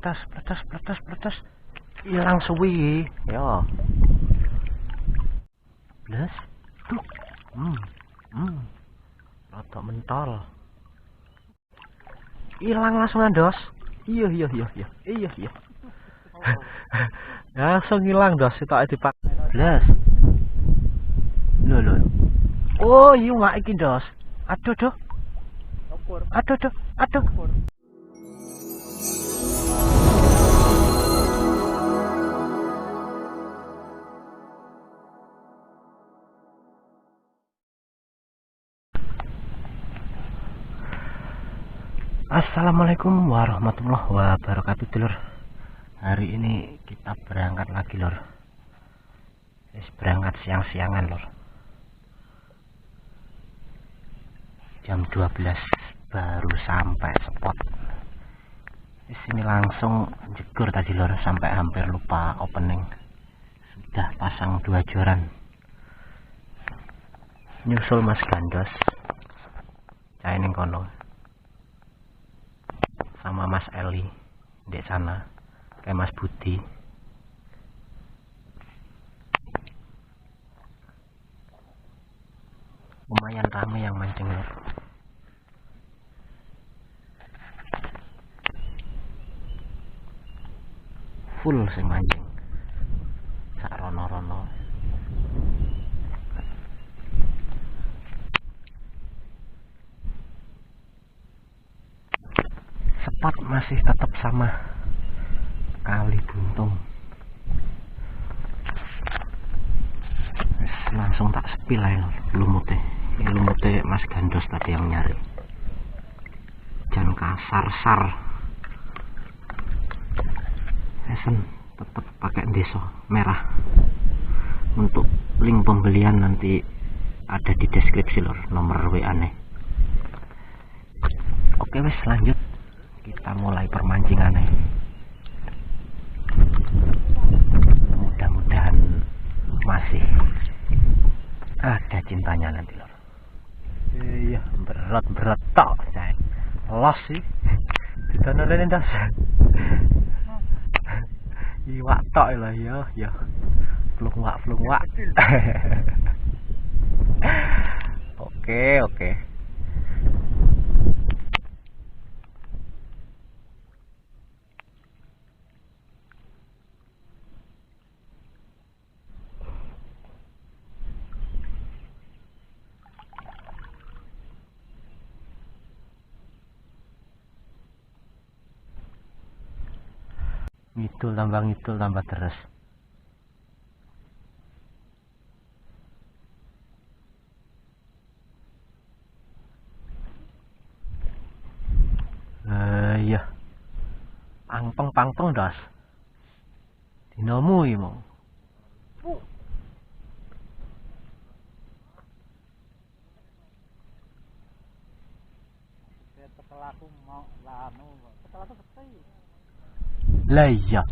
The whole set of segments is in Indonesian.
Pletes. Hilang suwi. Ya. Blas. Tuh. Rada mentol. Hilang langsung dos. Iya. Langsung hilang dos, itu dipak. Blas. Lho. Oh, iya nggak iki dos. Aduh. Assalamualaikum warahmatullahi wabarakatuh, Lur. Hari ini kita berangkat lagi, Lur. Berangkat siang-siangan, Lur. Jam 12 baru sampai spot. Di sini langsung jegur tadi, Lur, sampai hampir lupa opening. Sudah pasang 2 joran. Nyusul Mas Gandos. Caining kono. Sama Mas Eli di sana, kayak Mas Budi. Lumayan rame yang mancing, Lur. Full sing mancing. Sak rono-rono. Spot masih tetap sama, Kali Buntung. Langsung tak sepil aja lumutnya. Ini lumutnya Mas Gandos tadi yang nyari. Jangan kasar-sar. Esen tetap pakai deso merah. Untuk link pembelian nanti ada di deskripsi, Lur, nomor WA nih. Oke wes, lanjut. Kita mulai permancingan nih. Mudah-mudahan masih ada cintanya nanti, Lur. Iya, berat tok, say. Los sih. Ditonolin das. Iwak tok lah ya. Flung wak. Oke. Ngidul tambah terus. Iya. Pangpeng das. Dinomu iki mau. Setelah aku mau lanu, setelah aku betul. Lah iya.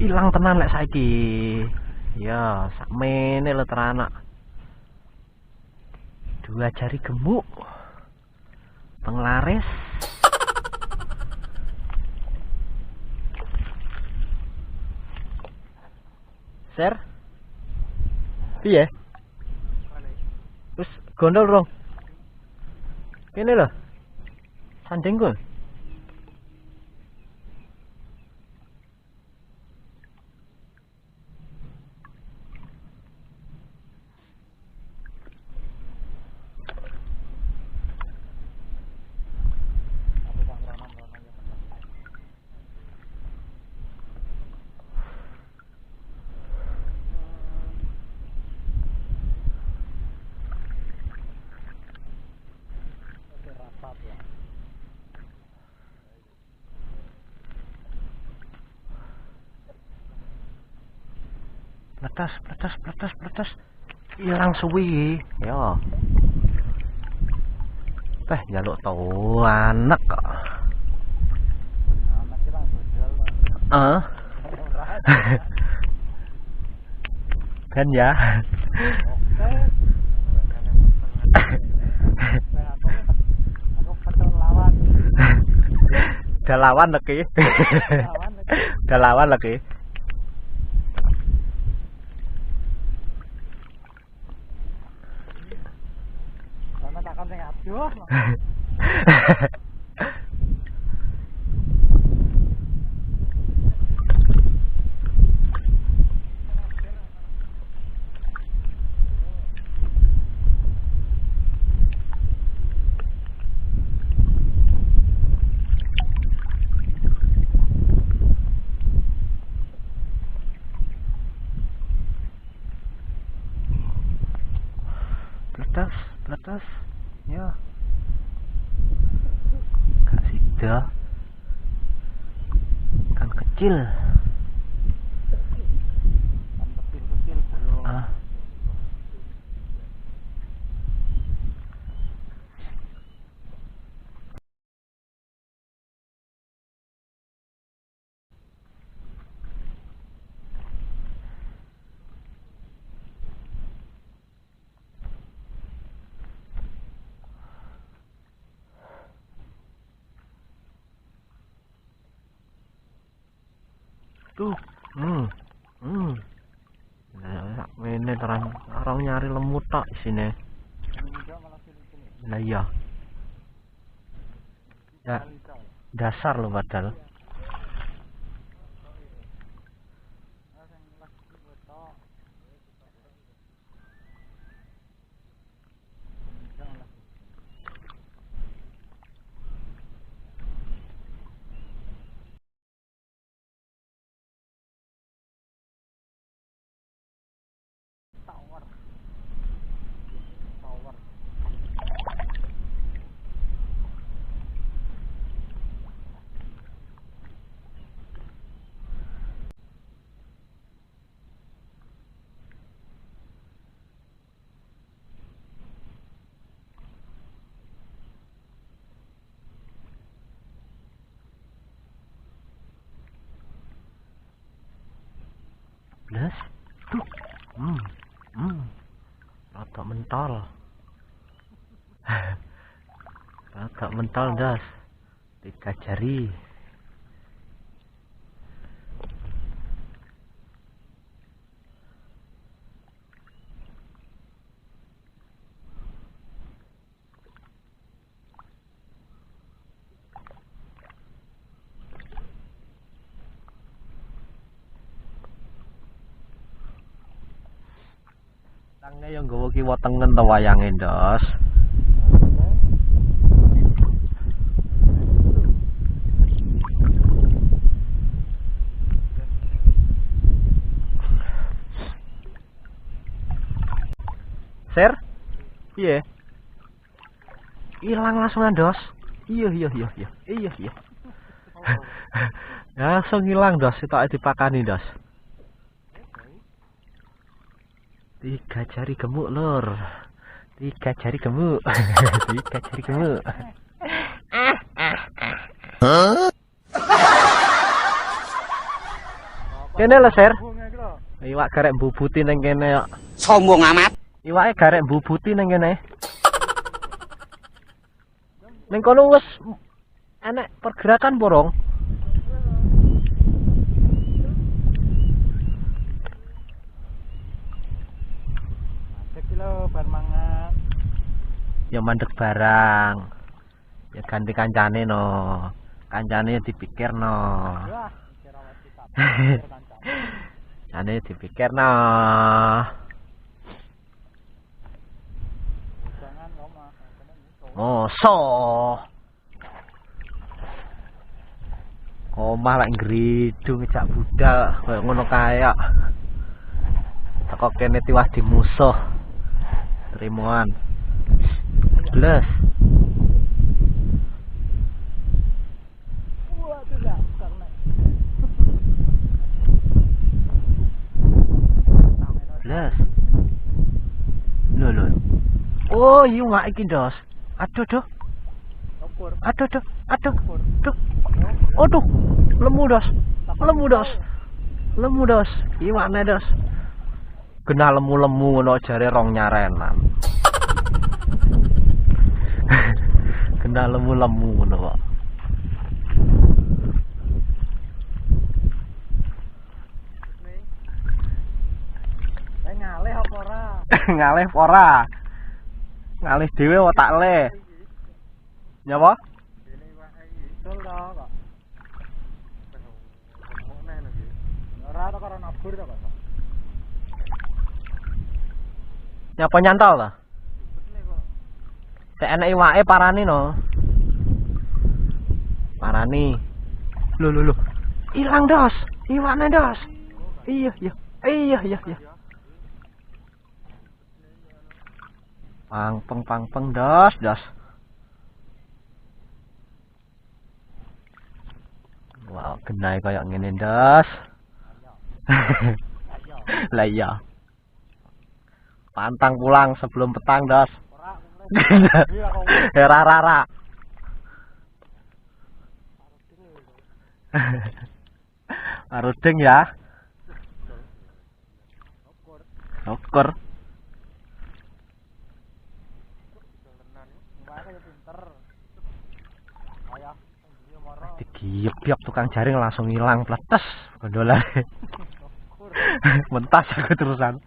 Ilang tenan lek saiki. Ya, sakmene lho teranak. 2 jari gemuk. Penglaris. Ser. Piye? Wis gondol rong. Kene lho. Sandengku. Pletes. Hilang suwi. Ya. Njaluk tau anak kok. Anak ki lang bojol. Kan ya. Aku petel lawan. Udah lawan lagi. Lawan lagi. Udah lawan lagi. Karena takkan sing aduh. Peletas, ya. Gak sida. Kan kecil. Kan kecil-kecil belum. Ah. Tuh. Ini terang orang nyari lemut tak sini. Enggak malah cilik-cilik. Nah iya. Ya, dasar lo padahal. Tower. Plus. Tuh. Rata mentol. Rata mentol das. 3 jari. Tangnya yang gawa kiwa tengen ta wayange, Dos. Ser? Iya. Hilang langsung, Dos. Iya. Langsung hilang, Dos. Itu dipakani, Dos. 3 jari gemuk, Lur. 3 jari gemuk. 3 jari gemuk. Kene lho, Ser. Iwak garek mbubuti ning kene kok. Sombong amat. Iwake garek mbubuti ning kene. Ning kono wis enek pergerakan porong. Kilo bar mangan. Ya mandek barang. Ya ganti kancane no. Kancane dipikir no. Wah, kira wati tak. Kancane dipikir no. Jangan ngomong. Moso. Omah lek ngridung ngejak budal koyo ngono kaya. Teko kene tiwas di musuh. Trimoan. Plus. Waduh lah, karena Plus. Lho. Oh, iya mak iki, Dos. Aduh. opor. Aduh. Aduh. Lemu, Dos. Iwane, Dos. Kena lemu-lemu ngono jare rong nyarenan. Kena lemu-lemu ngono kok. Ngalih ora. Ngalih dhewe otak le. Nyapa? Betul dah kok. Ora tak karo nabur ta kok. Nyapa nyantol to? Cek enek iwake parani no. Parani. Lho. Ilang dos. Iwane dos. Iya. Pang dos. Wow, genai kayak ngene dos. Lah iya. Pantang pulang sebelum petang dos. Rara. Arudeng ya. Syukur. Digiep-giep tukang jaring langsung hilang pletes gondola. Mentas aku terusan.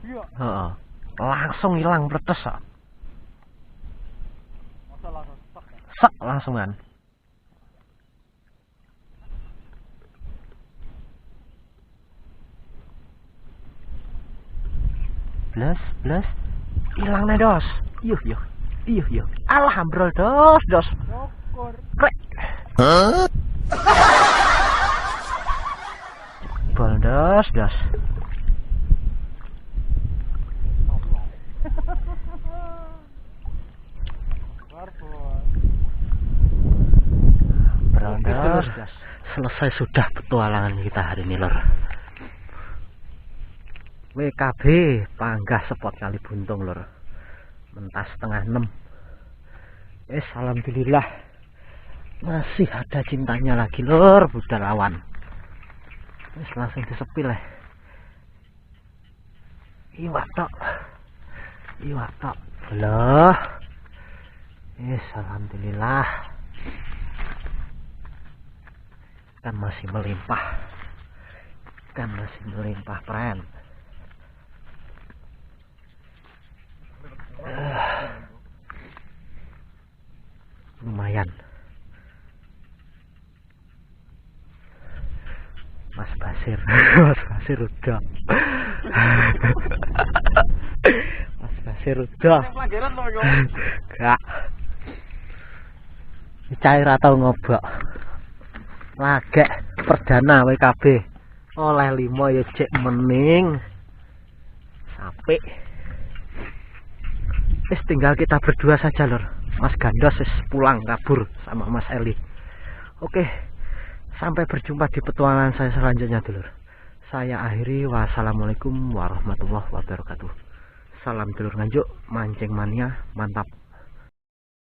Heeh. Langsung hilang pletes kok. Sek langsungan. Blas. Hilang nih dos. Yuh. Alhamdulillah dos. Syukur. Krek. Bol dos. Berdos. Selesai sudah petualangan kita hari ini lor. WKB panggah spot kali buntung lor. Mentas setengah 6. Alhamdulillah masih ada cintanya lagi lor budal lawan. Langsung disepil ya. Iwak tok. Loh. Alhamdulillah. Kan masih melimpah friend. Lumayan. Mas Basir udah. Mas Basir udah. Gak. Cair atau ngobok. Lagek perdana WKB. Oleh 5 ya cek mening. Sampai. Tinggal kita berdua saja lor. Mas Gandos pulang kabur sama Mas Eli. Oke. Sampai berjumpa di petualangan saya selanjutnya dulur. Saya akhiri. Wassalamualaikum warahmatullahi wabarakatuh. Salam dulur Nganjuk, mancing mania, mantap.